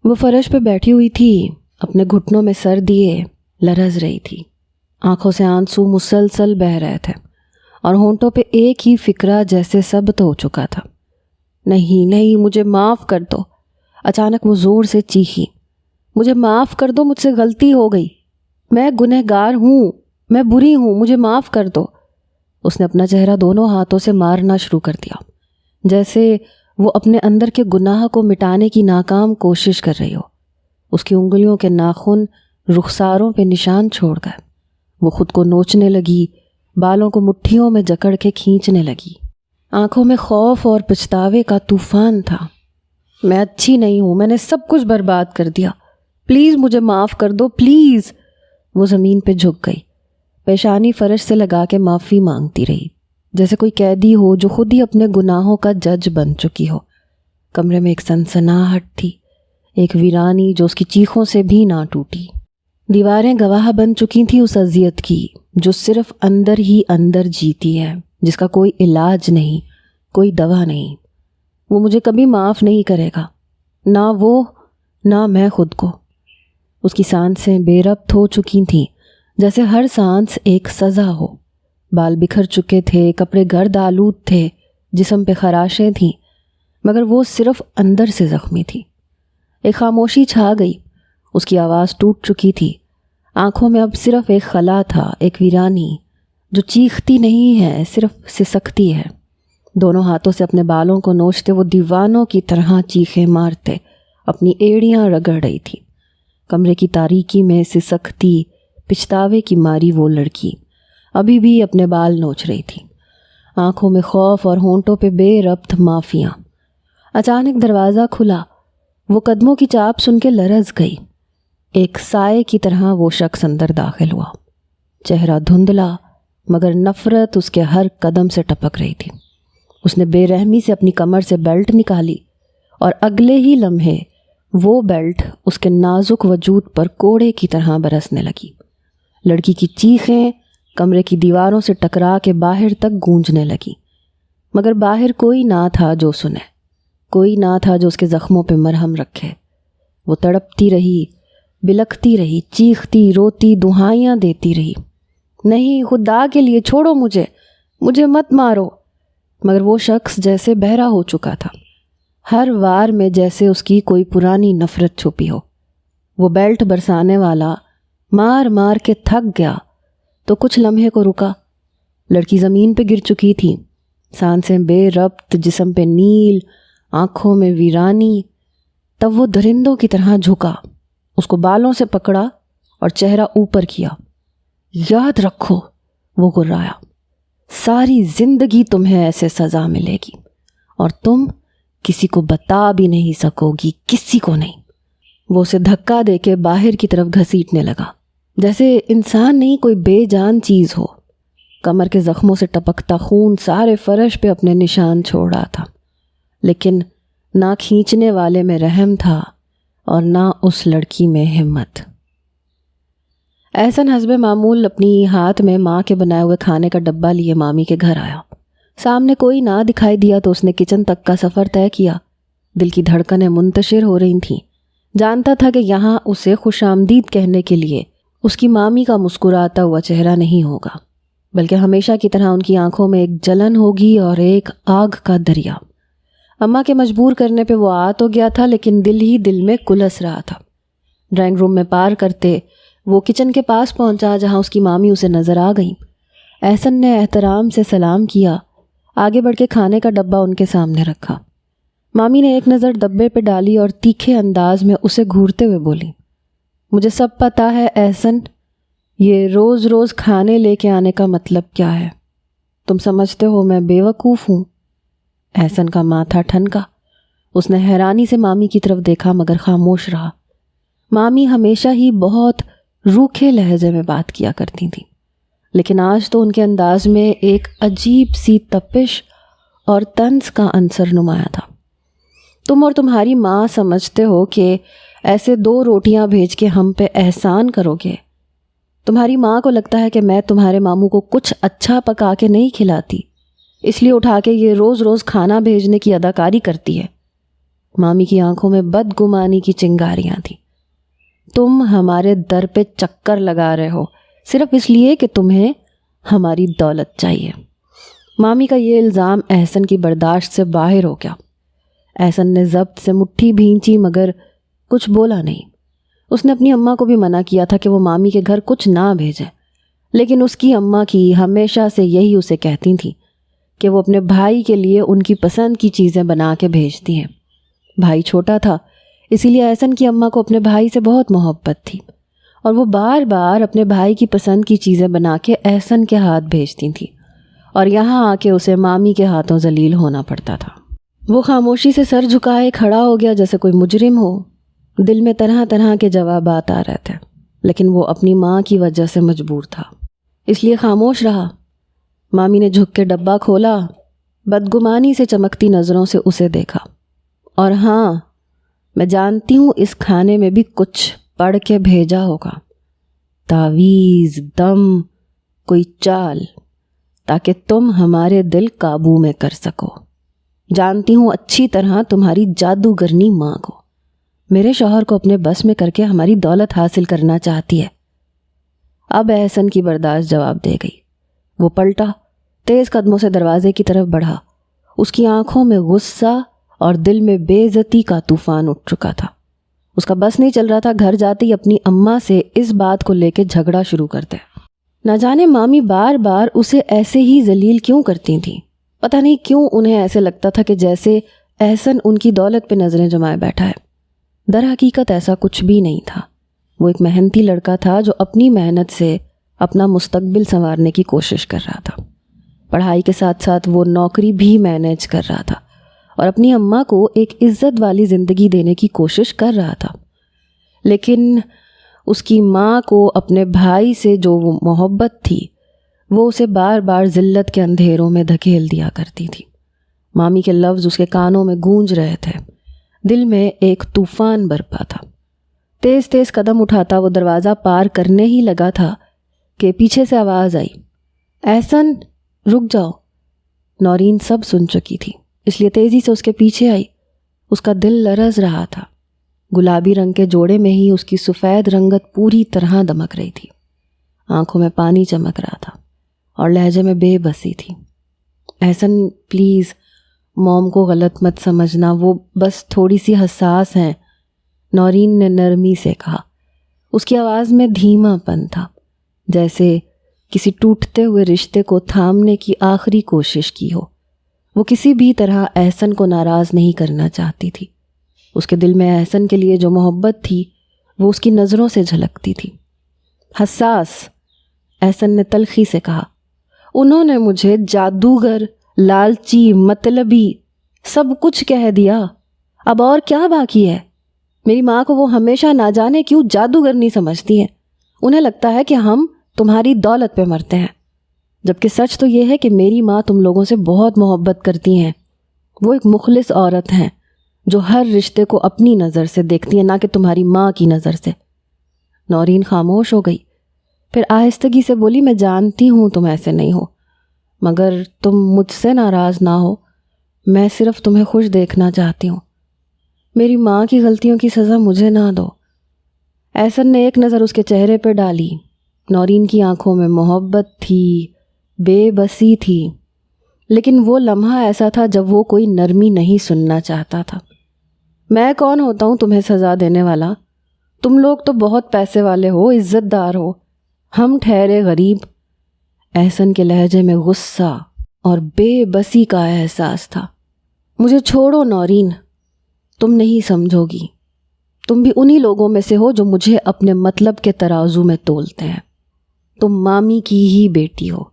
وہ فرش پہ بیٹھی ہوئی تھی، اپنے گھٹنوں میں سر دیے لرز رہی تھی۔ آنکھوں سے آنسو مسلسل بہہ رہے تھے اور ہونٹوں پہ ایک ہی فکرہ جیسے ثبت ہو چکا تھا، نہیں نہیں مجھے معاف کر دو۔ اچانک وہ زور سے چیخی، مجھے معاف کر دو، مجھ سے غلطی ہو گئی، میں گنہگار ہوں، میں بری ہوں، مجھے معاف کر دو۔ اس نے اپنا چہرہ دونوں ہاتھوں سے مارنا شروع کر دیا، جیسے وہ اپنے اندر کے گناہ کو مٹانے کی ناکام کوشش کر رہی ہو۔ اس کی انگلیوں کے ناخن رخساروں پہ نشان چھوڑ گئے۔ وہ خود کو نوچنے لگی، بالوں کو مٹھیوں میں جکڑ کے کھینچنے لگی۔ آنکھوں میں خوف اور پچھتاوے کا طوفان تھا۔ میں اچھی نہیں ہوں، میں نے سب کچھ برباد کر دیا، پلیز مجھے معاف کر دو، پلیز۔ وہ زمین پہ جھک گئی، پیشانی فرش سے لگا کے معافی مانگتی رہی، جیسے کوئی قیدی ہو جو خود ہی اپنے گناہوں کا جج بن چکی ہو۔ کمرے میں ایک سنسناہٹ تھی، ایک ویرانی جو اس کی چیخوں سے بھی نہ ٹوٹی۔ دیواریں گواہ بن چکی تھیں اس اذیت کی جو صرف اندر ہی اندر جیتی ہے، جس کا کوئی علاج نہیں، کوئی دوا نہیں۔ وہ مجھے کبھی معاف نہیں کرے گا، نہ وہ نہ میں خود کو۔ اس کی سانسیں بے ربط ہو چکی تھیں، جیسے ہر سانس ایک سزا ہو۔ بال بکھر چکے تھے، کپڑے گرد آلود تھے، جسم پہ خراشیں تھیں، مگر وہ صرف اندر سے زخمی تھی۔ ایک خاموشی چھا گئی، اس کی آواز ٹوٹ چکی تھی، آنکھوں میں اب صرف ایک خلا تھا، ایک ویرانی جو چیختی نہیں ہے، صرف سسکتی ہے۔ دونوں ہاتھوں سے اپنے بالوں کو نوچتے وہ دیوانوں کی طرح چیخیں مارتے اپنی ایڑیاں رگڑ رہی تھی۔ کمرے کی تاریکی میں سسکتی، پچھتاوے کی ماری وہ لڑکی ابھی بھی اپنے بال نوچ رہی تھی، آنکھوں میں خوف اور ہونٹوں پہ بے ربط معافیاں۔ اچانک دروازہ کھلا، وہ قدموں کی چاپ سن کے لرز گئی۔ ایک سائے کی طرح وہ شخص اندر داخل ہوا، چہرہ دھندلا مگر نفرت اس کے ہر قدم سے ٹپک رہی تھی۔ اس نے بے رحمی سے اپنی کمر سے بیلٹ نکالی اور اگلے ہی لمحے وہ بیلٹ اس کے نازک وجود پر کوڑے کی طرح برسنے لگی۔ لڑکی کی چیخیں کمرے کی دیواروں سے ٹکرا کے باہر تک گونجنے لگی، مگر باہر کوئی نہ تھا جو سنے، کوئی نہ تھا جو اس کے زخموں پہ مرہم رکھے۔ وہ تڑپتی رہی، بلکتی رہی، چیختی روتی دہائیاں دیتی رہی، نہیں خدا کے لیے چھوڑو مجھے، مجھے مت مارو۔ مگر وہ شخص جیسے بہرا ہو چکا تھا، ہر وار میں جیسے اس کی کوئی پرانی نفرت چھپی ہو۔ وہ بیلٹ برسانے والا مار مار کے تھک گیا تو کچھ لمحے کو رکا۔ لڑکی زمین پہ گر چکی تھی، سانسیں بے ربط، جسم پہ نیل، آنکھوں میں ویرانی۔ تب وہ درندوں کی طرح جھکا، اس کو بالوں سے پکڑا اور چہرہ اوپر کیا۔ یاد رکھو، وہ گرایا، ساری زندگی تمہیں ایسے سزا ملے گی اور تم کسی کو بتا بھی نہیں سکو گی، کسی کو نہیں۔ وہ اسے دھکا دے کے باہر کی طرف گھسیٹنے لگا، جیسے انسان نہیں کوئی بے جان چیز ہو۔ کمر کے زخموں سے ٹپکتا خون سارے فرش پہ اپنے نشان چھوڑ رہا تھا، لیکن نہ کھینچنے والے میں رحم تھا اور نہ اس لڑکی میں ہمت۔ احسن حسب معمول اپنی ہاتھ میں ماں کے بنائے ہوئے کھانے کا ڈبہ لیے مامی کے گھر آیا۔ سامنے کوئی نہ دکھائی دیا تو اس نے کچن تک کا سفر طے کیا۔ دل کی دھڑکنیں منتشر ہو رہی تھیں، جانتا تھا کہ یہاں اسے خوش آمدید کہنے کے لیے اس کی مامی کا مسکراتا ہوا چہرہ نہیں ہوگا، بلکہ ہمیشہ کی طرح ان کی آنکھوں میں ایک جلن ہوگی اور ایک آگ کا دریا۔ اماں کے مجبور کرنے پہ وہ آ تو گیا تھا، لیکن دل ہی دل میں کلس رہا تھا۔ ڈرائنگ روم میں پار کرتے وہ کچن کے پاس پہنچا جہاں اس کی مامی اسے نظر آ گئیں۔ احسن نے احترام سے سلام کیا، آگے بڑھ کے کھانے کا ڈبہ ان کے سامنے رکھا۔ مامی نے ایک نظر ڈبے پہ ڈالی اور تیکھے انداز میں اسے گھورتے ہوئے بولی، مجھے سب پتہ ہے احسن، یہ روز روز کھانے لے کے آنے کا مطلب کیا ہے؟ تم سمجھتے ہو میں بے وقوف ہوں؟ احسن کا ماتھا ٹھنکا، اس نے حیرانی سے مامی کی طرف دیکھا مگر خاموش رہا۔ مامی ہمیشہ ہی بہت روکھے لہجے میں بات کیا کرتی تھیں، لیکن آج تو ان کے انداز میں ایک عجیب سی تپش اور طنز کا عنصر نمایاں تھا۔ تم اور تمہاری ماں سمجھتے ہو کہ ایسے 2 روٹیاں بھیج کے ہم پہ احسان کرو گے؟ تمہاری ماں کو لگتا ہے کہ میں تمہارے ماموں کو کچھ اچھا پکا کے نہیں کھلاتی، اس لیے اٹھا کے یہ روز روز کھانا بھیجنے کی اداکاری کرتی ہے۔ مامی کی آنکھوں میں بدگمانی کی چنگاریاں تھیں۔ تم ہمارے در پہ چکر لگا رہے ہو صرف اس لیے کہ تمہیں ہماری دولت چاہیے۔ مامی کا یہ الزام احسن کی برداشت سے باہر ہو گیا۔ احسن نے ضبط سے مٹھی بھینچی مگر کچھ بولا نہیں۔ اس نے اپنی اماں کو بھی منع کیا تھا کہ وہ مامی کے گھر کچھ نہ بھیجیں، لیکن اس کی اماں کی ہمیشہ سے یہی اسے کہتی تھیں کہ وہ اپنے بھائی کے لیے ان کی پسند کی چیزیں بنا کے بھیجتی ہیں۔ بھائی چھوٹا تھا، اسی لیے احسن کی اماں کو اپنے بھائی سے بہت محبت تھی اور وہ بار بار اپنے بھائی کی پسند کی چیزیں بنا کے احسن کے ہاتھ بھیجتی تھیں اور یہاں آ کے اسے مامی کے ہاتھوں ذلیل ہونا پڑتا تھا۔ وہ خاموشی سے سر جھکائے کھڑا ہو گیا جیسے کوئی مجرم ہو۔ دل میں طرح طرح کے جوابات آ رہے تھے، لیکن وہ اپنی ماں کی وجہ سے مجبور تھا، اس لیے خاموش رہا۔ مامی نے جھک کے ڈبہ کھولا، بدگمانی سے چمکتی نظروں سے اسے دیکھا۔ اور ہاں، میں جانتی ہوں اس کھانے میں بھی کچھ پڑھ کے بھیجا ہوگا، تعویذ، دم، کوئی چال، تاکہ تم ہمارے دل قابو میں کر سکو۔ جانتی ہوں اچھی طرح تمہاری جادوگرنی ماں کو، میرے شوہر کو اپنے بس میں کر کے ہماری دولت حاصل کرنا چاہتی ہے۔ اب احسن کی برداشت جواب دے گئی۔ وہ پلٹا، تیز قدموں سے دروازے کی طرف بڑھا۔ اس کی آنکھوں میں غصہ اور دل میں بے عزتی کا طوفان اٹھ چکا تھا۔ اس کا بس نہیں چل رہا تھا گھر جاتے ہی اپنی اماں سے اس بات کو لے کے جھگڑا شروع کر دے۔ نہ جانے مامی بار بار اسے ایسے ہی ذلیل کیوں کرتی تھیں۔ پتہ نہیں کیوں انہیں ایسے لگتا تھا کہ جیسے احسن ان کی دولت پہ نظریں جمائے بیٹھا ہے۔ در حقیقت ایسا کچھ بھی نہیں تھا۔ وہ ایک محنتی لڑکا تھا جو اپنی محنت سے اپنا مستقبل سنوارنے کی کوشش کر رہا تھا۔ پڑھائی کے ساتھ ساتھ وہ نوکری بھی مینیج کر رہا تھا اور اپنی اماں کو ایک عزت والی زندگی دینے کی کوشش کر رہا تھا، لیکن اس کی ماں کو اپنے بھائی سے جو وہ محبت تھی وہ اسے بار بار ذلت کے اندھیروں میں دھکیل دیا کرتی تھی۔ مامی کے لفظ اس کے کانوں میں گونج رہے تھے، دل میں ایک طوفان برپا تھا۔ تیز تیز قدم اٹھاتا وہ دروازہ پار کرنے ہی لگا تھا کہ پیچھے سے آواز آئی، احسن رک جاؤ۔ نورین سب سن چکی تھی، اس لیے تیزی سے اس کے پیچھے آئی۔ اس کا دل لرز رہا تھا۔ گلابی رنگ کے جوڑے میں ہی اس کی سفید رنگت پوری طرح دمک رہی تھی، آنکھوں میں پانی چمک رہا تھا اور لہجے میں بے بسی تھی۔ احسن پلیز، موم کو غلط مت سمجھنا، وہ بس تھوڑی سی حساس ہیں، نورین نے نرمی سے کہا۔ اس کی آواز میں دھیما پن تھا، جیسے کسی ٹوٹتے ہوئے رشتے کو تھامنے کی آخری کوشش کی ہو۔ وہ کسی بھی طرح احسن کو ناراض نہیں کرنا چاہتی تھی۔ اس کے دل میں احسن کے لیے جو محبت تھی وہ اس کی نظروں سے جھلکتی تھی۔ حساس، احسن نے تلخی سے کہا، انہوں نے مجھے جادوگر، لالچی، مطلبی سب کچھ کہہ دیا، اب اور کیا باقی ہے؟ میری ماں کو وہ ہمیشہ نہ جانے کیوں جادوگرنی سمجھتی ہیں۔ انہیں لگتا ہے کہ ہم تمہاری دولت پہ مرتے ہیں، جبکہ سچ تو یہ ہے کہ میری ماں تم لوگوں سے بہت محبت کرتی ہیں۔ وہ ایک مخلص عورت ہیں جو ہر رشتے کو اپنی نظر سے دیکھتی ہیں، نہ کہ تمہاری ماں کی نظر سے۔ نورین خاموش ہو گئی، پھر آہستگی سے بولی، میں جانتی ہوں تم ایسے نہیں ہو، مگر تم مجھ سے ناراض نہ ہو، میں صرف تمہیں خوش دیکھنا چاہتی ہوں۔ میری ماں کی غلطیوں کی سزا مجھے نہ دو۔ احسن نے ایک نظر اس کے چہرے پہ ڈالی۔ نورین کی آنکھوں میں محبت تھی، بے بسی تھی، لیکن وہ لمحہ ایسا تھا جب وہ کوئی نرمی نہیں سننا چاہتا تھا۔ میں کون ہوتا ہوں تمہیں سزا دینے والا؟ تم لوگ تو بہت پیسے والے ہو، عزت دار ہو، ہم ٹھہرے غریب۔ احسن کے لہجے میں غصہ اور بے بسی کا احساس تھا۔ مجھے چھوڑو نورین، تم نہیں سمجھو گی، تم بھی انہی لوگوں میں سے ہو جو مجھے اپنے مطلب کے ترازو میں تولتے ہیں۔ تم مامی کی ہی بیٹی ہو،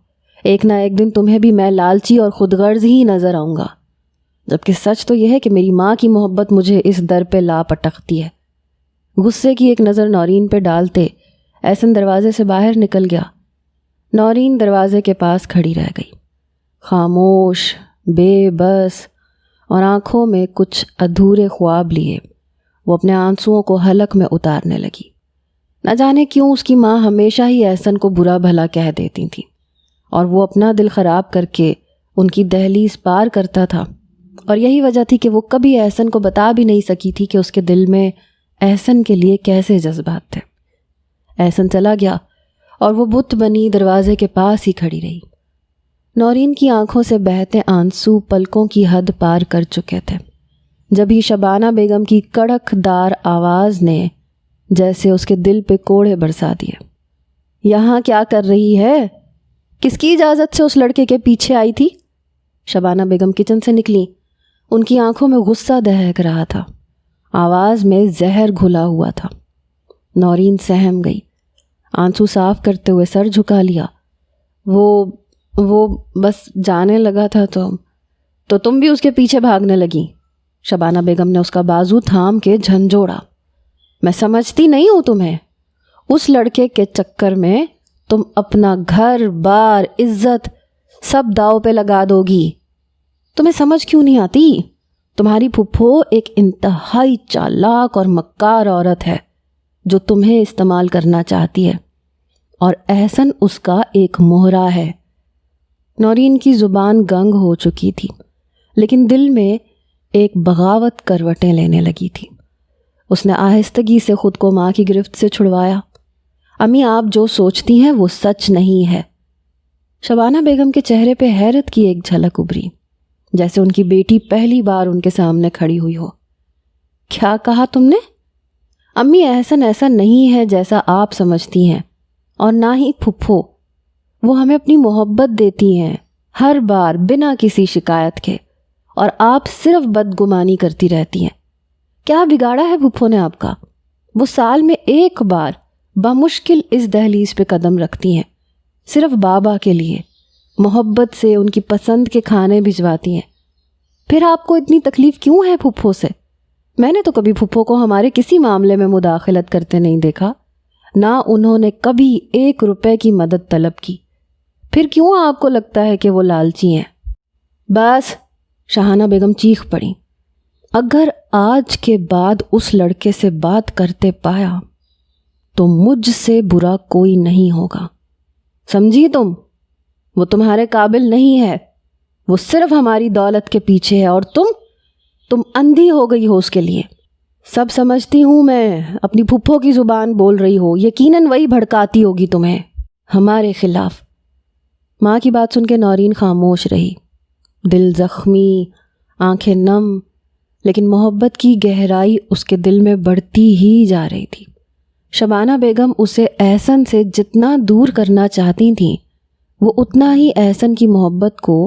ایک نہ ایک دن تمہیں بھی میں لالچی اور خود غرض ہی نظر آؤں گا، جبکہ سچ تو یہ ہے کہ میری ماں کی محبت مجھے اس در پہ لا پٹکتی ہے۔ غصے کی ایک نظر نورین پہ ڈالتے احسن دروازے سے باہر نکل گیا۔ نورین دروازے کے پاس کھڑی رہ گئی، خاموش، بے بس اور آنکھوں میں کچھ ادھورے خواب لیے وہ اپنے آنسوؤں کو حلق میں اتارنے لگی۔ نہ جانے کیوں اس کی ماں ہمیشہ ہی احسن کو برا بھلا کہہ دیتی تھی اور وہ اپنا دل خراب کر کے ان کی دہلیز پار کرتا تھا اور یہی وجہ تھی کہ وہ کبھی احسن کو بتا بھی نہیں سکی تھی کہ اس کے دل میں احسن کے لیے کیسے جذبات تھے۔ احسن چلا گیا اور وہ بت بنی دروازے کے پاس ہی کھڑی رہی۔ نورین کی آنکھوں سے بہتے آنسو پلکوں کی حد پار کر چکے تھے جب ہی شبانہ بیگم کی کڑک دار آواز نے جیسے اس کے دل پہ کوڑے برسا دیے۔ یہاں کیا کر رہی ہے؟ کس کی اجازت سے اس لڑکے کے پیچھے آئی تھی؟ شبانہ بیگم کچن سے نکلی۔ ان کی آنکھوں میں غصہ دہک رہا تھا، آواز میں زہر گھلا ہوا تھا۔ نورین سہم گئی، آنسو صاف کرتے ہوئے سر جھکا لیا۔ وہ بس جانے لگا تھا تو تم بھی اس کے پیچھے بھاگنے لگی؟ شبانہ بیگم نے اس کا بازو تھام کے جھنجھوڑا۔ میں سمجھتی نہیں ہوں تمہیں، اس لڑکے کے چکر میں تم اپنا گھر بار عزت سب داؤ پہ لگا دو گی۔ تمہیں سمجھ کیوں نہیں آتی؟ تمہاری پھپھو ایک انتہائی چالاک اور مکار عورت ہے جو تمہیں استعمال کرنا چاہتی ہے، اور احسن اس کا ایک مہرا ہے۔ نورین کی زبان گنگ ہو چکی تھی لیکن دل میں ایک بغاوت کروٹیں لینے لگی تھی۔ اس نے آہستگی سے خود کو ماں کی گرفت سے چھڑوایا۔ امی، آپ جو سوچتی ہیں وہ سچ نہیں ہے۔ شبانہ بیگم کے چہرے پہ حیرت کی ایک جھلک ابھری، جیسے ان کی بیٹی پہلی بار ان کے سامنے کھڑی ہوئی ہو۔ کیا کہا تم نے؟ امی، احسن ایسا نہیں ہے جیسا آپ سمجھتی ہیں، اور نہ ہی پھپھو۔ وہ ہمیں اپنی محبت دیتی ہیں ہر بار بنا کسی شکایت کے، اور آپ صرف بدگمانی کرتی رہتی ہیں۔ کیا بگاڑا ہے پھپھو نے آپ کا؟ وہ سال میں ایک بار بمشکل اس دہلیز پہ قدم رکھتی ہیں، صرف بابا کے لیے، محبت سے ان کی پسند کے کھانے بھجواتی ہیں۔ پھر آپ کو اتنی تکلیف کیوں ہے پھپھو سے؟ میں نے تو کبھی پھپھو کو ہمارے کسی معاملے میں مداخلت کرتے نہیں دیکھا، نہ انہوں نے کبھی 1 روپے کی مدد طلب کی۔ پھر کیوں آپ کو لگتا ہے کہ وہ لالچی ہیں؟ بس، شاہانہ بیگم چیخ پڑی، اگر آج کے بعد اس لڑکے سے بات کرتے پایا تو مجھ سے برا کوئی نہیں ہوگا، سمجھی تم؟ وہ تمہارے قابل نہیں ہے، وہ صرف ہماری دولت کے پیچھے ہے، اور تم اندھی ہو گئی ہو اس کے لیے۔ سب سمجھتی ہوں میں، اپنی پھپھو کی زبان بول رہی ہو، یقیناً وہی بھڑکاتی ہوگی تمہیں ہمارے خلاف۔ ماں کی بات سن کے نورین خاموش رہی، دل زخمی، آنکھیں نم، لیکن محبت کی گہرائی اس کے دل میں بڑھتی ہی جا رہی تھی۔ شبانہ بیگم اسے احسن سے جتنا دور کرنا چاہتی تھیں، وہ اتنا ہی احسن کی محبت کو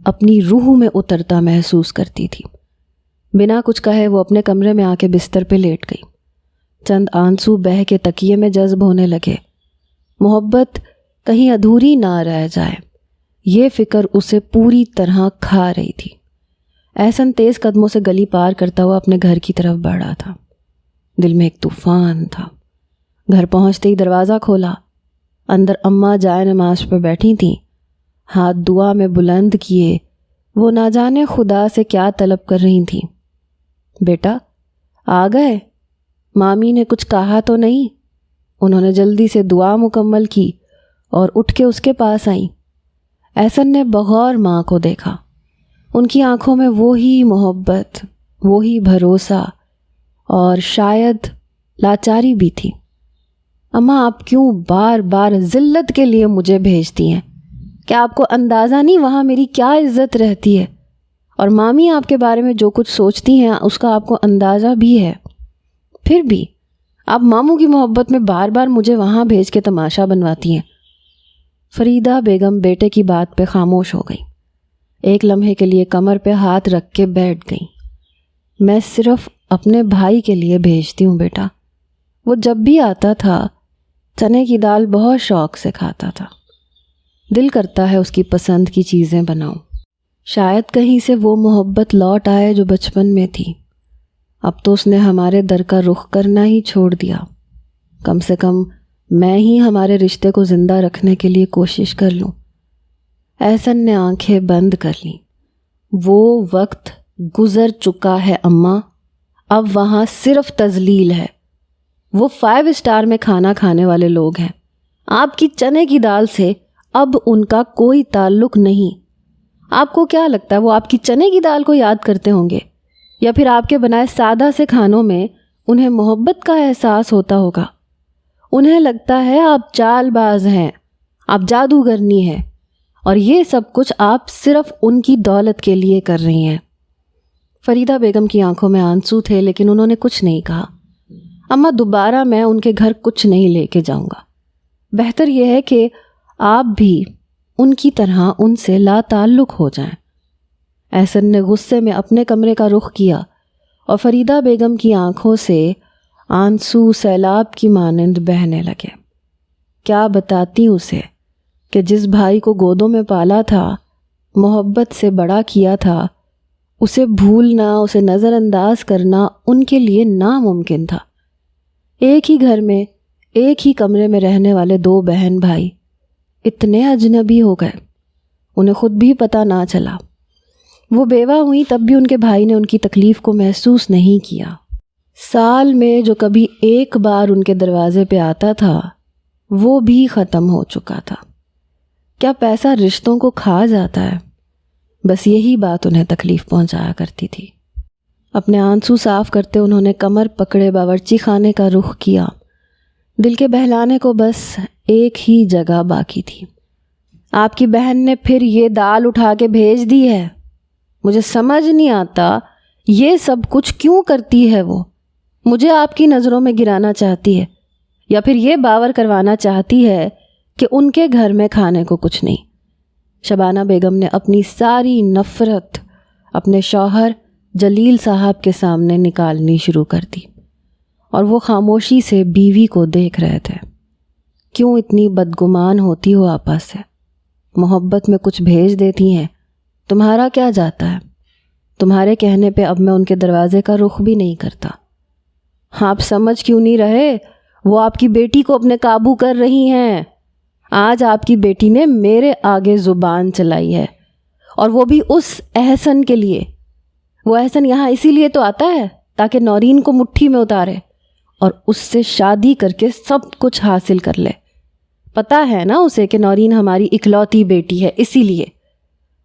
اپنی روح میں اترتا محسوس کرتی تھی۔ بنا کچھ کہے وہ اپنے کمرے میں آ کے بستر پہ لیٹ گئی۔ چند آنسو بہہ کے تکیے میں جذب ہونے لگے۔ محبت کہیں ادھوری نہ رہ جائے، یہ فکر اسے پوری طرح کھا رہی تھی۔ احسن تیز قدموں سے گلی پار کرتا ہوا اپنے گھر کی طرف بڑھ رہا تھا۔ دل میں ایک طوفان تھا۔ گھر پہنچتے ہی دروازہ کھولا، اندر اماں جائے نماز پہ بیٹھی تھیں، ہاتھ دعا میں بلند کیے وہ نہ جانے خدا سے کیا طلب کر رہی تھیں۔ بیٹا آ گئے؟ مامی نے کچھ کہا تو نہیں؟ انہوں نے جلدی سے دعا مکمل کی اور اٹھ کے اس کے پاس آئیں۔ احسن نے بغور ماں کو دیکھا، ان کی آنکھوں میں وہی محبت، وہی بھروسہ اور شاید لاچاری بھی تھی۔ اماں، آپ کیوں بار بار ذلت کے لیے مجھے بھیجتی ہیں؟ کیا آپ کو اندازہ نہیں وہاں میری کیا عزت رہتی ہے؟ اور مامی آپ کے بارے میں جو کچھ سوچتی ہیں اس کا آپ کو اندازہ بھی ہے۔ پھر بھی آپ ماموں کی محبت میں بار بار مجھے وہاں بھیج کے تماشا بنواتی ہیں۔ فریدہ بیگم بیٹے کی بات پہ خاموش ہو گئی، ایک لمحے کے لیے کمر پہ ہاتھ رکھ کے بیٹھ گئی۔ میں صرف اپنے بھائی کے لیے بھیجتی ہوں بیٹا، وہ جب بھی آتا تھا چنے کی دال بہت شوق سے کھاتا تھا، دل کرتا ہے اس کی پسند کی چیزیں بناؤں۔ شاید کہیں سے وہ محبت لوٹ آئے جو بچپن میں تھی۔ اب تو اس نے ہمارے در کا رخ کرنا ہی چھوڑ دیا، کم سے کم میں ہی ہمارے رشتے کو زندہ رکھنے کے لیے کوشش کر لوں۔ احسن نے آنکھیں بند کر لیں۔ وہ وقت گزر چکا ہے اماں، اب وہاں صرف تذلیل ہے۔ وہ 5 اسٹار میں کھانا کھانے والے لوگ ہیں، آپ کی چنے کی دال سے اب ان کا کوئی تعلق نہیں۔ آپ کو کیا لگتا ہے وہ آپ کی چنے کی دال کو یاد کرتے ہوں گے، یا پھر آپ کے بنائے سادہ سے کھانوں میں انہیں محبت کا احساس ہوتا ہوگا؟ انہیں لگتا ہے آپ چال باز ہیں، آپ جادوگرنی ہیں، اور یہ سب کچھ آپ صرف ان کی دولت کے لیے کر رہی ہیں۔ فریدہ بیگم کی آنکھوں میں آنسو تھے، لیکن انہوں نے کچھ نہیں کہا۔ اماں دوبارہ میں ان کے گھر کچھ نہیں لے کے جاؤں گا، بہتر یہ ہے کہ آپ بھی ان کی طرح ان سے لا تعلق ہو جائیں۔ احسن نے غصے میں اپنے کمرے کا رخ کیا اور فریدہ بیگم کی آنکھوں سے آنسو سیلاب کی مانند بہنے لگے۔ کیا بتاتی اسے کہ جس بھائی کو گودوں میں پالا تھا، محبت سے بڑا کیا تھا، اسے بھولنا، اسے نظر انداز کرنا ان کے لیے ناممکن تھا۔ ایک ہی گھر میں، ایک ہی کمرے میں رہنے والے دو بہن بھائی اتنے اجنبی ہو گئے، انہیں خود بھی پتہ نہ چلا۔ وہ بیوہ ہوئی تب بھی ان کے بھائی نے ان کی تکلیف کو محسوس نہیں کیا۔ سال میں جو کبھی ایک بار ان کے دروازے پہ آتا تھا وہ بھی ختم ہو چکا تھا۔ کیا پیسہ رشتوں کو کھا جاتا ہے؟ بس یہی بات انہیں تکلیف پہنچایا کرتی تھی۔ اپنے آنسو صاف کرتے انہوں نے کمر پکڑے باورچی خانے کا رخ کیا۔ دل کے بہلانے کو بس ایک ہی جگہ باقی تھی۔ آپ کی بہن نے پھر یہ دال اٹھا کے بھیج دی ہے۔ مجھے سمجھ نہیں آتا یہ سب کچھ کیوں کرتی ہے وہ۔ مجھے آپ کی نظروں میں گرانا چاہتی ہے، یا پھر یہ باور کروانا چاہتی ہے کہ ان کے گھر میں کھانے کو کچھ نہیں۔ شبانہ بیگم نے اپنی ساری نفرت اپنے شوہر جلیل صاحب کے سامنے نکالنی شروع کر دی، اور وہ خاموشی سے بیوی کو دیکھ رہے تھے۔ کیوں اتنی بدگمان ہوتی ہو آپا سے؟ محبت میں کچھ بھیج دیتی ہیں، تمہارا کیا جاتا ہے؟ تمہارے کہنے پہ اب میں ان کے دروازے کا رخ بھی نہیں کرتا۔ آپ سمجھ کیوں نہیں رہے؟ وہ آپ کی بیٹی کو اپنے قابو کر رہی ہیں۔ آج آپ کی بیٹی نے میرے آگے زبان چلائی ہے، اور وہ بھی اس احسن کے لیے۔ وہ احسن یہاں اسی لیے تو آتا ہے تاکہ نورین کو مٹھی میں اتارے اور اس سے شادی کر کے سب کچھ حاصل کر لے۔ پتہ ہے نا اسے کہ نورین ہماری اکلوتی بیٹی ہے، اسی لیے۔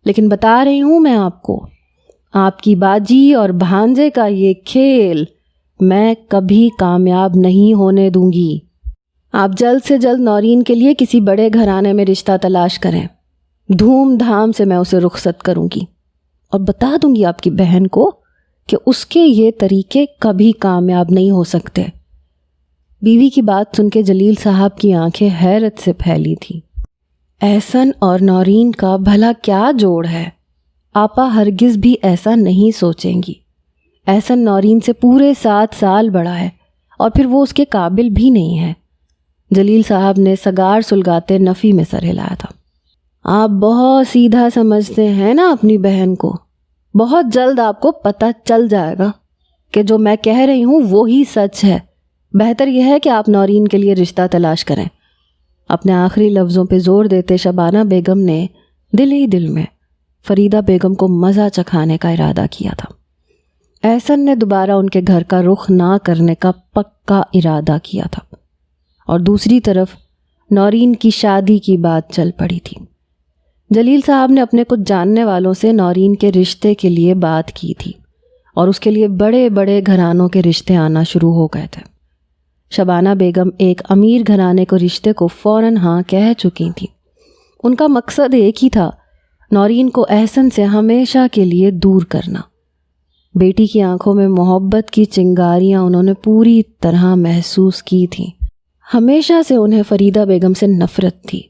لیکن بتا رہی ہوں میں آپ کو، آپ کی باجی اور بھانجے کا یہ کھیل میں کبھی کامیاب نہیں ہونے دوں گی۔ آپ جلد سے جلد نورین کے لیے کسی بڑے گھرانے میں رشتہ تلاش کریں، دھوم دھام سے میں اسے رخصت کروں گی، اور بتا دوں گی آپ کی بہن کو کہ اس کے یہ طریقے کبھی کامیاب نہیں ہو سکتے۔ بیوی کی بات سن کے جلیل صاحب کی آنکھیں حیرت سے پھیلی تھیں۔ احسن اور نورین کا بھلا کیا جوڑ ہے؟ آپا ہرگز بھی ایسا نہیں سوچیں گی۔ احسن نورین سے پورے 7 سال بڑا ہے، اور پھر وہ اس کے قابل بھی نہیں ہے۔ جلیل صاحب نے سگار سلگاتے نفی میں سر ہلایا تھا۔ آپ بہت سیدھا سمجھتے ہیں نا اپنی بہن کو۔ بہت جلد آپ کو پتہ چل جائے گا کہ جو میں کہہ رہی ہوں وہی سچ ہے۔ بہتر یہ ہے کہ آپ نورین کے لیے رشتہ تلاش کریں۔ اپنے آخری لفظوں پہ زور دیتے شبانہ بیگم نے دل ہی دل میں فریدہ بیگم کو مزہ چکھانے کا ارادہ کیا تھا۔ احسن نے دوبارہ ان کے گھر کا رخ نہ کرنے کا پکا ارادہ کیا تھا، اور دوسری طرف نورین کی شادی کی بات چل پڑی تھی۔ جلیل صاحب نے اپنے کچھ جاننے والوں سے نورین کے رشتے کے لیے بات کی تھی، اور اس کے لیے بڑے بڑے گھرانوں کے رشتے آنا شروع ہو گئے تھے۔ شبانہ بیگم ایک امیر گھرانے کو رشتے کو فوراً ہاں کہہ چکی تھیں۔ ان کا مقصد ایک ہی تھا، نورین کو احسن سے ہمیشہ کے لیے دور کرنا۔ بیٹی کی آنکھوں میں محبت کی چنگاریاں انہوں نے پوری طرح محسوس کی تھیں۔ ہمیشہ سے انہیں فریدہ بیگم سے نفرت تھی،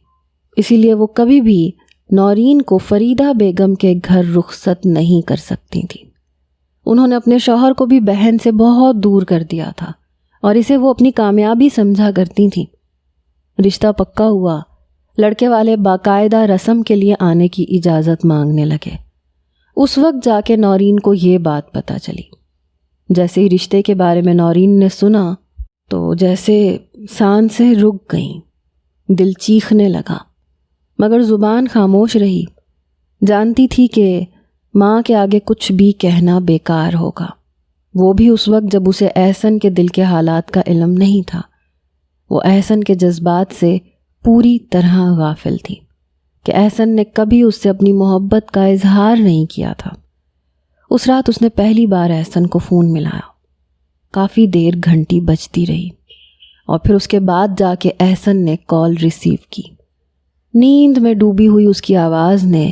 اسی لیے وہ کبھی بھی نورین کو فریدہ بیگم کے گھر رخصت نہیں کر سکتی تھیں۔ انہوں نے اپنے شوہر کو بھی بہن سے بہت دور کر دیا تھا، اور اسے وہ اپنی کامیابی سمجھا کرتی تھیں۔ رشتہ پکا ہوا، لڑکے والے باقاعدہ رسم کے لیے آنے کی اجازت مانگنے لگے۔ اس وقت جا کے نورین کو یہ بات پتہ چلی۔ جیسے ہی رشتے کے بارے میں نورین نے سنا تو جیسے سانسیں رک گئیں، دل چیخنے لگا، مگر زبان خاموش رہی۔ جانتی تھی کہ ماں کے آگے کچھ بھی کہنا بیکار ہوگا، وہ بھی اس وقت جب اسے احسن کے دل کے حالات کا علم نہیں تھا۔ وہ احسن کے جذبات سے پوری طرح غافل تھی۔ کہ احسن نے کبھی اس سے اپنی محبت کا اظہار نہیں کیا تھا۔ اس رات اس نے پہلی بار احسن کو فون ملایا۔ کافی دیر گھنٹی بجتی رہی اور پھر اس کے بعد جا کے احسن نے کال ریسیو کی۔ نیند میں ڈوبی ہوئی اس کی آواز نے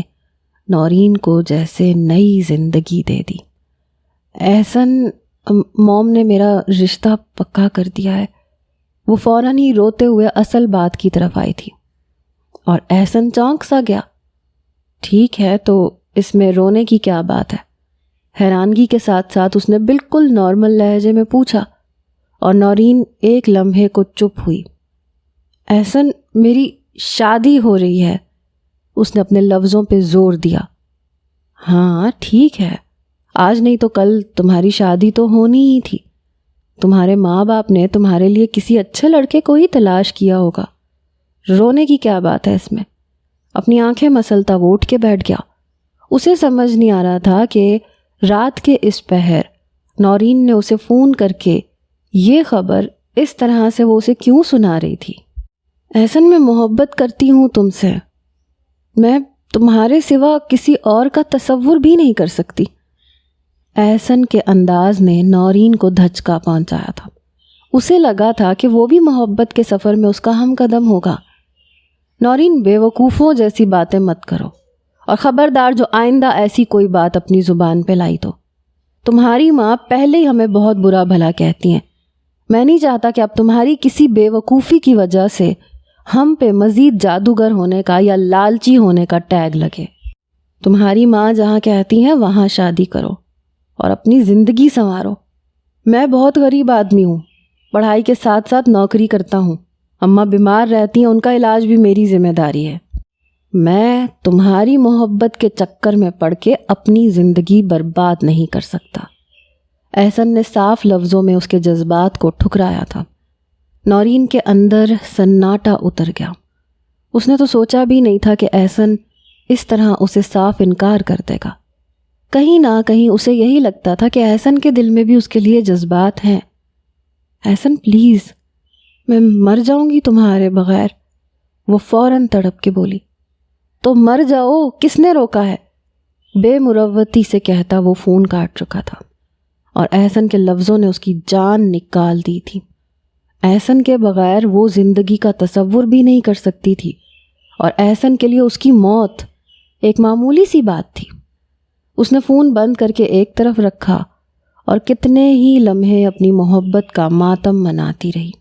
نورین کو جیسے نئی زندگی دے دی۔ احسن، موم نے میرا رشتہ پکا کر دیا ہے۔ وہ فوراً ہی روتے ہوئے اصل بات کی طرف آئی تھی اور احسن چونک سا گیا۔ ٹھیک ہے، تو اس میں رونے کی کیا بات ہے؟ حیرانگی کے ساتھ ساتھ اس نے بالکل نارمل لہجے میں پوچھا اور نورین ایک لمحے کو چپ ہوئی۔ احسن، میری شادی ہو رہی ہے، اس نے اپنے لفظوں پہ زور دیا۔ ہاں ٹھیک ہے، آج نہیں تو کل تمہاری شادی تو ہونی ہی تھی۔ تمہارے ماں باپ نے تمہارے لیے کسی اچھے لڑکے کو ہی تلاش کیا ہوگا، رونے کی کیا بات ہے اس میں؟ اپنی آنکھیں مسلتا وہ اٹھ کے بیٹھ گیا۔ اسے سمجھ نہیں آ رہا تھا کہ رات کے اس پہر نورین نے اسے فون کر کے یہ خبر اس طرح سے وہ اسے کیوں سنا رہی تھی۔ احسن، میں محبت کرتی ہوں تم سے، میں تمہارے سوا کسی اور کا تصور بھی نہیں کر سکتی۔ احسن کے انداز نے نورین کو دھچکا پہنچایا تھا۔ اسے لگا تھا کہ وہ بھی محبت کے سفر میں اس کا ہم قدم ہوگا۔ نورین، بے وقوفوں جیسی باتیں مت کرو، اور خبردار جو آئندہ ایسی کوئی بات اپنی زبان پہ لائی تو تمہاری ماں پہلے ہی ہمیں بہت برا بھلا کہتی ہیں۔ میں نہیں چاہتا کہ اب تمہاری کسی بے وقوفی کی وجہ سے ہم پہ مزید جادوگر ہونے کا یا لالچی ہونے کا ٹیگ لگے۔ تمہاری ماں جہاں کہتی ہیں وہاں شادی کرو اور اپنی زندگی سنوارو۔ میں بہت غریب آدمی ہوں، پڑھائی کے ساتھ ساتھ نوکری کرتا ہوں، اماں بیمار رہتی ہیں، ان کا علاج بھی میری ذمہ داری ہے۔ میں تمہاری محبت کے چکر میں پڑ کے اپنی زندگی برباد نہیں کر سکتا۔ احسن نے صاف لفظوں میں اس کے جذبات کو ٹھکرایا تھا۔ نورین کے اندر سناٹا اتر گیا۔ اس نے تو سوچا بھی نہیں تھا کہ احسن اس طرح اسے صاف انکار کر دے گا۔ کہیں نہ کہیں اسے یہی لگتا تھا کہ احسن کے دل میں بھی اس کے لیے جذبات ہیں۔ احسن پلیز، میں مر جاؤں گی تمہارے بغیر، وہ فوراً تڑپ کے بولی۔ تو مر جاؤ، کس نے روکا ہے؟ بے مروتی سے کہتا وہ فون کاٹ چکا تھا اور احسن کے لفظوں نے اس کی جان نکال دی تھی۔ احسن کے بغیر وہ زندگی کا تصور بھی نہیں کر سکتی تھی، اور احسن کے لیے اس کی موت ایک معمولی سی بات تھی۔ اس نے فون بند کر کے ایک طرف رکھا اور کتنے ہی لمحے اپنی محبت کا ماتم مناتی رہی۔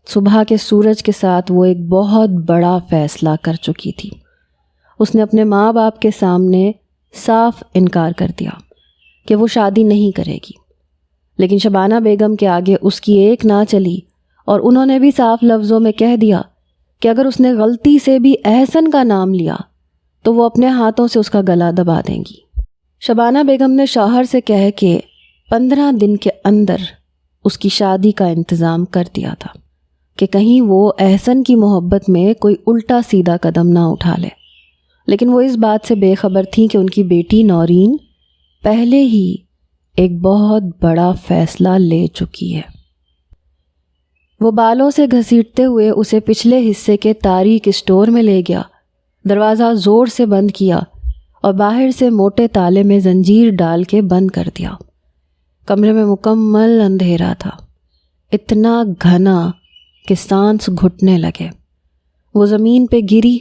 صبح کے سورج کے ساتھ وہ ایک بہت بڑا فیصلہ کر چکی تھی۔ اس نے اپنے ماں باپ کے سامنے صاف انکار کر دیا کہ وہ شادی نہیں کرے گی، لیکن شبانہ بیگم کے آگے اس کی ایک نہ چلی اور انہوں نے بھی صاف لفظوں میں کہہ دیا کہ اگر اس نے غلطی سے بھی احسن کا نام لیا تو وہ اپنے ہاتھوں سے اس کا گلا دبا دیں گی۔ شبانہ بیگم نے شوہر سے کہہ کے 15 دن کے اندر اس کی شادی کا انتظام کر دیا تھا کہ کہیں وہ احسن کی محبت میں کوئی الٹا سیدھا قدم نہ اٹھا لے، لیکن وہ اس بات سے بے خبر تھیں کہ ان کی بیٹی نورین پہلے ہی ایک بہت بڑا فیصلہ لے چکی ہے۔ وہ بالوں سے گھسیٹتے ہوئے اسے پچھلے حصے کے تاریک اسٹور میں لے گیا، دروازہ زور سے بند کیا اور باہر سے موٹے تالے میں زنجیر ڈال کے بند کر دیا۔ کمرے میں مکمل اندھیرا تھا، اتنا گھنا کہ سانس گھٹنے لگے۔ وہ زمین پہ گری،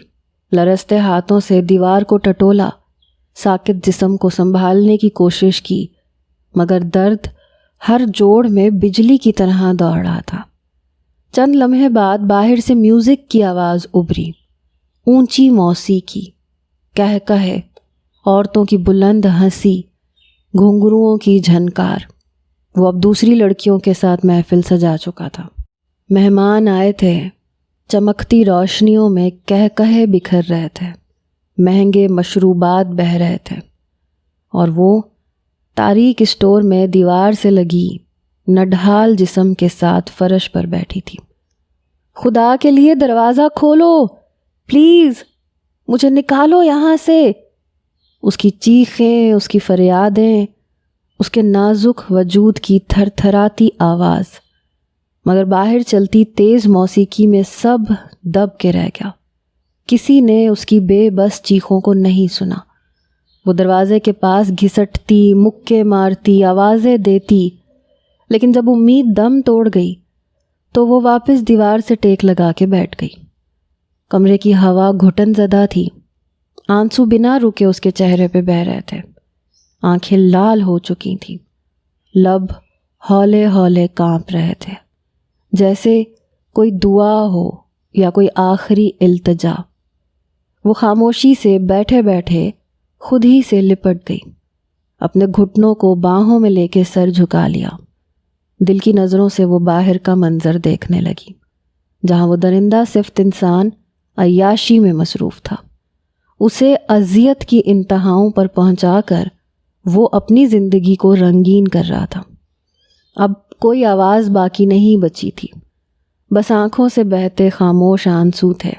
لرزتے ہاتھوں سے دیوار کو ٹٹولا، ساکت جسم کو سنبھالنے کی کوشش کی، مگر درد ہر جوڑ میں بجلی کی طرح دوڑ رہا تھا۔ چند لمحے بعد باہر سے میوزک کی آواز ابھری، اونچی موسیقی، کہے، عورتوں کی بلند ہنسی، گھنگروؤں کی جھنکار۔ وہ اب دوسری لڑکیوں کے ساتھ محفل سجا چکا تھا۔ مہمان آئے تھے، چمکتی روشنیوں میں کہے بکھر رہے تھے، مہنگے مشروبات بہہ رہے تھے، اور وہ تاریک اسٹور میں دیوار سے لگی نڈھال جسم کے ساتھ فرش پر بیٹھی تھی۔ خدا کے لیے دروازہ کھولو پلیز، مجھے نکالو یہاں سے۔ اس کی چیخیں، اس کی فریادیں، اس کے نازک وجود کی تھر تھراتی آواز، مگر باہر چلتی تیز موسیقی میں سب دب کے رہ گیا۔ کسی نے اس کی بے بس چیخوں کو نہیں سنا۔ وہ دروازے کے پاس گھسٹتی، مکے مارتی، آوازیں دیتی، لیکن جب امید دم توڑ گئی تو وہ واپس دیوار سے ٹیک لگا کے بیٹھ گئی۔ کمرے کی ہوا گھٹن زدہ تھی، آنسو بنا رکے اس کے چہرے پہ بہہ رہے تھے، آنکھیں لال ہو چکی تھیں، لب ہولے ہولے کانپ رہے تھے، جیسے کوئی دعا ہو یا کوئی آخری التجا۔ وہ خاموشی سے بیٹھے بیٹھے خود ہی سے لپٹ گئی، اپنے گھٹنوں کو باہوں میں لے کے سر جھکا لیا۔ دل کی نظروں سے وہ باہر کا منظر دیکھنے لگی، جہاں وہ درندہ صفت انسان عیاشی میں مصروف تھا، اسے اذیت کی انتہاؤں پر پہنچا کر وہ اپنی زندگی کو رنگین کر رہا تھا۔ اب کوئی آواز باقی نہیں بچی تھی، بس آنکھوں سے بہتے خاموش آنسو تھے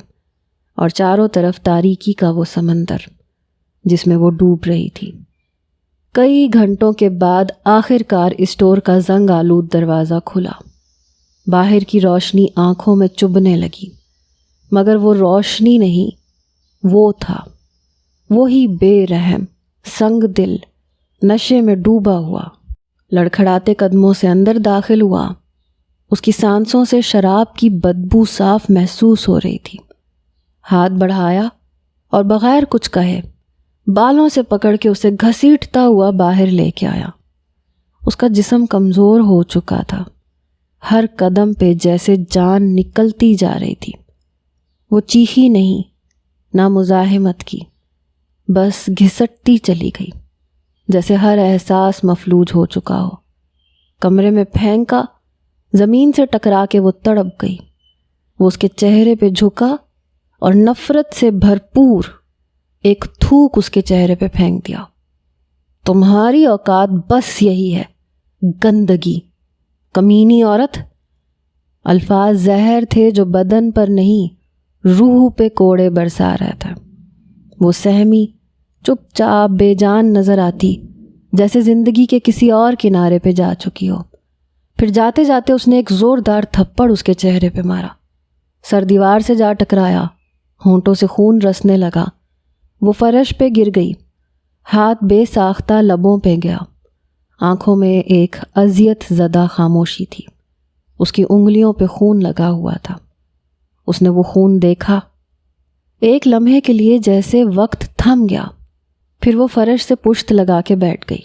اور چاروں طرف تاریکی کا وہ سمندر جس میں وہ ڈوب رہی تھی۔ کئی گھنٹوں کے بعد آخر کار اسٹور کا زنگ آلود دروازہ کھلا۔ باہر کی روشنی آنکھوں میں چبھنے لگی، مگر وہ روشنی نہیں، وہ تھا، وہی بے رحم، سنگ دل، نشے میں ڈوبا ہوا۔ لڑکھڑاتے قدموں سے اندر داخل ہوا، اس کی سانسوں سے شراب کی بدبو صاف محسوس ہو رہی تھی۔ ہاتھ بڑھایا اور بغیر کچھ کہے بالوں سے پکڑ کے اسے گھسیٹتا ہوا باہر لے کے آیا۔ اس کا جسم کمزور ہو چکا تھا، ہر قدم پہ جیسے جان نکلتی جا رہی تھی۔ وہ چیخی نہیں، نہ مزاحمت کی، بس گھسٹتی چلی گئی، جیسے ہر احساس مفلوج ہو چکا ہو۔ کمرے میں پھینکا، زمین سے ٹکرا کے وہ تڑپ گئی۔ وہ اس کے چہرے پہ جھکا اور نفرت سے بھرپور ایک تھوک اس کے چہرے پہ پھینک دیا۔ تمہاری اوقات بس یہی ہے، گندگی، کمینی عورت۔ الفاظ زہر تھے جو بدن پر نہیں روح پہ کوڑے برسا رہا تھا۔ وہ سہمی، چپ چاپ، بے جان نظر آتی، جیسے زندگی کے کسی اور کنارے پہ جا چکی ہو۔ پھر جاتے جاتے اس نے ایک زوردار تھپڑ اس کے چہرے پہ مارا، سر دیوار سے جا ٹکرایا، ہونٹوں سے خون رسنے لگا۔ وہ فرش پہ گر گئی، ہاتھ بے ساختہ لبوں پہ گیا، آنکھوں میں ایک اذیت زدہ خاموشی تھی۔ اس کی انگلیوں پہ خون لگا ہوا تھا۔ اس نے وہ خون دیکھا، ایک لمحے کے لیے جیسے وقت تھم گیا، پھر وہ فرش سے پشت لگا کے بیٹھ گئی،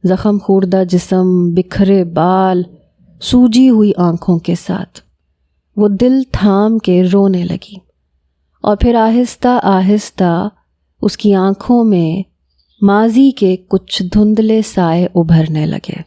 زخم خوردہ جسم، بکھرے بال، سوجی ہوئی آنکھوں کے ساتھ۔ وہ دل تھام کے رونے لگی، اور پھر آہستہ آہستہ اس کی آنکھوں میں ماضی کے کچھ دھندلے سائے ابھرنے لگے۔